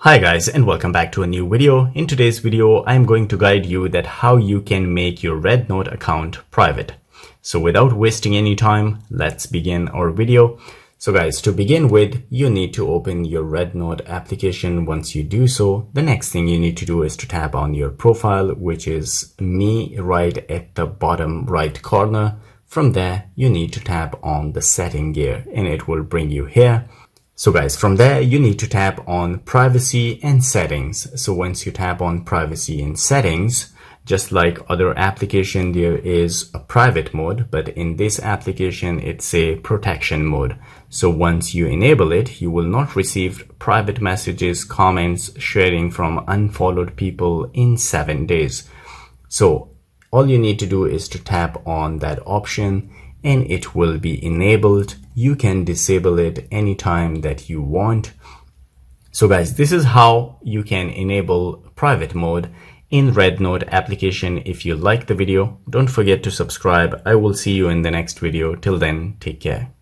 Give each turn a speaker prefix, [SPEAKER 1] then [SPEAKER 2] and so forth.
[SPEAKER 1] Hi guys, and welcome back to a new video. In today's video, I'm going to guide you that how you can make your Rednote account private. So without wasting any time, let's begin our video. So guys, to begin with, you need to open your Rednote application. Once you do so, the next thing you need to do is to tap on your profile, which is me right at the bottom right corner. From there, you need to tap on the setting gear and it will bring you here. So guys, from there, you need to tap on privacy and settings. So once you tap on privacy and settings, just like other application, there is a private mode, but in this application, it's a protection mode. So once you enable it, you will not receive private messages, comments, sharing from unfollowed people in 7 days. So all you need to do is to tap on that option and it will be enabled. You can disable it anytime that you want. So guys, this is how you can enable private mode in Rednote application. If you like the video, don't forget to subscribe. I will see you in the next video. Till then, take care.